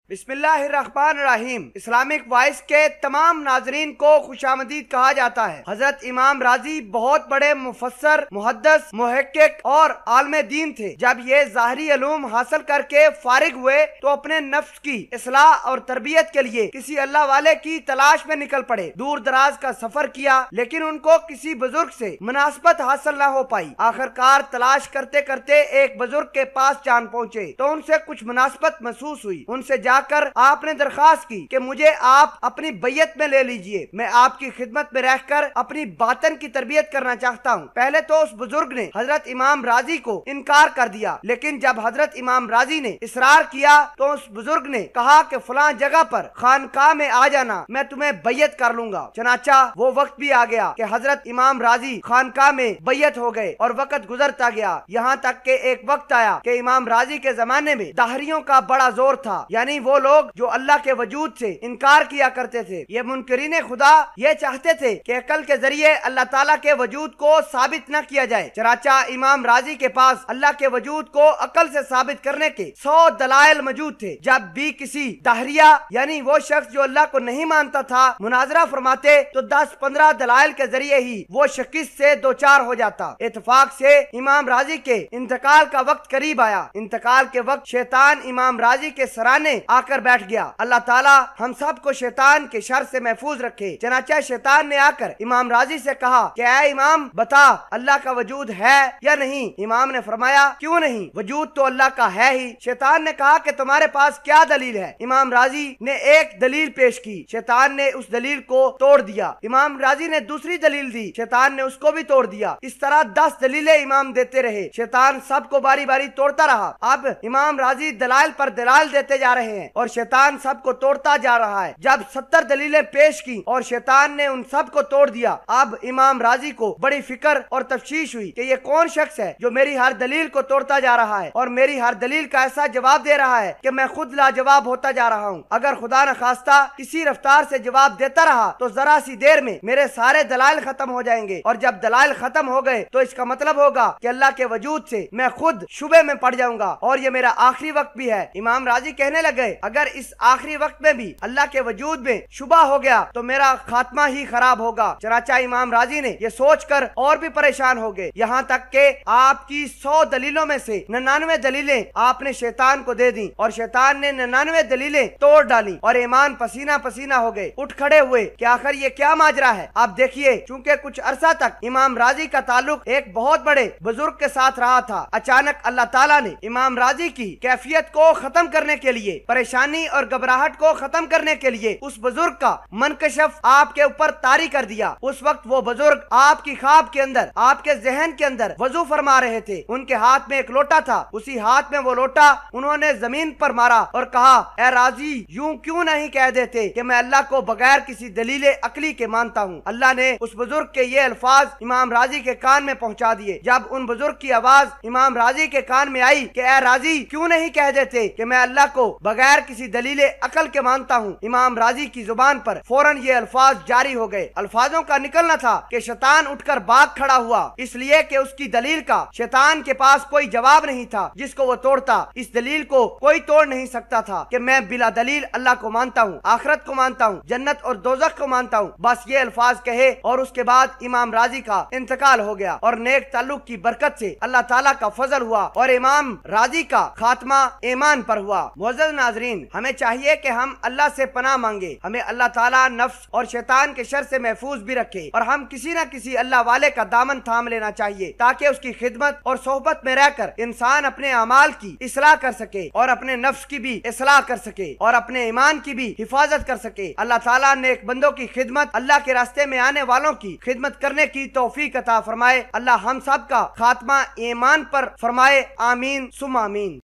بسم اللہ الرحمن الرحیم۔ اسلامک وائس کے تمام ناظرین کو خوش آمدید کہا جاتا ہے۔ حضرت امام راضی بہت بڑے مفسر، محدث، محقق اور عالم دین تھے۔ جب یہ ظاہری علوم حاصل کر کے فارغ ہوئے تو اپنے نفس کی اصلاح اور تربیت کے لیے کسی اللہ والے کی تلاش میں نکل پڑے۔ دور دراز کا سفر کیا لیکن ان کو کسی بزرگ سے مناسبت حاصل نہ ہو پائی۔ آخرکار تلاش کرتے کرتے ایک بزرگ کے پاس جان پہنچے تو ان سے کچھ مناسبت محسوس ہوئی۔ ان سے کر آپ نے درخواست کی کہ مجھے آپ اپنی بیعت میں لے لیجئے، میں آپ کی خدمت میں رہ کر اپنی باطن کی تربیت کرنا چاہتا ہوں۔ پہلے تو اس بزرگ نے حضرت امام راضی کو انکار کر دیا، لیکن جب حضرت امام راضی نے اصرار کیا تو اس بزرگ نے کہا کہ فلاں جگہ پر خانقاہ میں آ جانا، میں تمہیں بیعت کر لوں گا۔ چنانچہ وہ وقت بھی آ گیا کہ حضرت امام راضی خانقاہ میں بیعت ہو گئے اور وقت گزرتا گیا، یہاں تک کہ ایک وقت آیا کہ امام راضی کے زمانے میں داہریوں کا بڑا زور تھا، یعنی وہ لوگ جو اللہ کے وجود سے انکار کیا کرتے تھے۔ یہ منکرین خدا یہ چاہتے تھے کہ عقل کے ذریعے اللہ تعالیٰ کے وجود کو ثابت نہ کیا جائے، چنانچہ امام راضی کے پاس اللہ کے وجود کو عقل سے ثابت کرنے کے 100 دلائل موجود تھے۔ جب بھی کسی داہریہ یعنی وہ شخص جو اللہ کو نہیں مانتا تھا مناظرہ فرماتے تو 10-15 دلائل کے ذریعے ہی وہ شکست سے دوچار ہو جاتا۔ اتفاق سے امام راضی کے انتقال کا وقت قریب آیا۔ انتقال کے وقت شیطان امام راضی کے سرانے آ کر بیٹھ گیا۔ اللہ تعالیٰ ہم سب کو شیطان کے شر سے محفوظ رکھے۔ چنانچہ شیطان نے آ کر امام راضی سے کہا کہ اے امام بتا اللہ کا وجود ہے یا نہیں؟ امام نے فرمایا کیوں نہیں، وجود تو اللہ کا ہے ہی۔ شیطان نے کہا کہ تمہارے پاس کیا دلیل ہے؟ امام راضی نے ایک دلیل پیش کی، شیطان نے اس دلیل کو توڑ دیا۔ امام راضی نے دوسری دلیل دی، شیطان نے اس کو بھی توڑ دیا۔ اس طرح 10 دلیلیں امام دیتے رہے، شیطان سب کو باری باری توڑتا رہا۔ اب امام راضی دلائل پر دلائل دیتے جا رہے ہیں اور شیطان سب کو توڑتا جا رہا ہے۔ جب 70 دلیلیں پیش کی اور شیطان نے ان سب کو توڑ دیا، اب امام راضی کو بڑی فکر اور تشویش ہوئی کہ یہ کون شخص ہے جو میری ہر دلیل کو توڑتا جا رہا ہے اور میری ہر دلیل کا ایسا جواب دے رہا ہے کہ میں خود لاجواب ہوتا جا رہا ہوں۔ اگر خدا نخواستہ کسی رفتار سے جواب دیتا رہا تو ذرا سی دیر میں میرے سارے دلائل ختم ہو جائیں گے، اور جب دلائل ختم ہو گئے تو اس کا مطلب ہوگا کہ اللہ کے وجود سے میں خود شبے میں پڑ جاؤں گا اور یہ میرا آخری وقت بھی ہے۔ امام راضی کہنے لگے اگر اس آخری وقت میں بھی اللہ کے وجود میں شبہ ہو گیا تو میرا خاتمہ ہی خراب ہوگا۔ چنانچہ امام راضی نے یہ سوچ کر اور بھی پریشان ہو گئے، یہاں تک کہ آپ کی 100 دلیلوں میں سے 99 دلیلیں آپ نے شیطان کو دے دیں اور شیطان نے 99 دلیلیں توڑ ڈالی اور ایمان پسینہ پسینہ ہو گئے۔ اٹھ کھڑے ہوئے کہ آخر یہ کیا ماجرا ہے؟ آپ دیکھیے، چونکہ کچھ عرصہ تک امام راضی کا تعلق ایک بہت بڑے بزرگ کے ساتھ رہا تھا، اچانک اللہ تعالیٰ نے امام راضی کی کیفیت کو ختم کرنے کے لیے، پریشانی اور گھبراہٹ کو ختم کرنے کے لیے اس بزرگ کا منکشف آپ کے اوپر طاری کر دیا۔ اس وقت وہ بزرگ آپ کی خواب کے اندر، آپ کے ذہن کے اندر وضو فرما رہے تھے۔ ان کے ہاتھ میں ایک لوٹا تھا، اسی ہاتھ میں وہ لوٹا انہوں نے زمین پر مارا اور کہا اے راضی یوں کیوں نہیں کہہ دیتے کہ میں اللہ کو بغیر کسی دلیل عقلی کے مانتا ہوں۔ اللہ نے اس بزرگ کے یہ الفاظ امام راضی کے کان میں پہنچا دیے۔ جب ان بزرگ کی آواز امام راضی کے کان میں آئی کہ اے راضی کیوں نہیں کہہ دیتے کہ میں اللہ کو بغیر کسی دلیل عقل کے مانتا ہوں، امام راضی کی زبان پر فوراً یہ الفاظ جاری ہو گئے۔ الفاظوں کا نکلنا تھا کہ شیطان اٹھ کر بھاگ کھڑا ہوا، اس لیے کہ اس کی دلیل کا شیطان کے پاس کوئی جواب نہیں تھا جس کو وہ توڑتا۔ اس دلیل کو کوئی توڑ نہیں سکتا تھا کہ میں بلا دلیل اللہ کو مانتا ہوں، آخرت کو مانتا ہوں، جنت اور دوزخ کو مانتا ہوں۔ بس یہ الفاظ کہے اور اس کے بعد امام راضی کا انتقال ہو گیا اور نیک تعلق کی برکت سے اللہ تعالیٰ کا فضل ہوا اور امام راضی کا خاتمہ ایمان پر ہوا۔ معزز ناظرین، ہمیں چاہیے کہ ہم اللہ سے پناہ مانگے، ہمیں اللہ تعالیٰ نفس اور شیطان کے شر سے محفوظ بھی رکھے، اور ہم کسی نہ کسی اللہ والے کا دامن تھام لینا چاہیے تاکہ اس کی خدمت اور صحبت میں رہ کر انسان اپنے اعمال کی اصلاح کر سکے اور اپنے نفس کی بھی اصلاح کر سکے اور اپنے ایمان کی بھی حفاظت کر سکے۔ اللہ تعالیٰ نیک بندوں کی خدمت، اللہ کے راستے میں آنے والوں کی خدمت کرنے کی توفیق عطا فرمائے۔ اللہ ہم سب کا خاتمہ ایمان پر فرمائے، آمین ثم آمین۔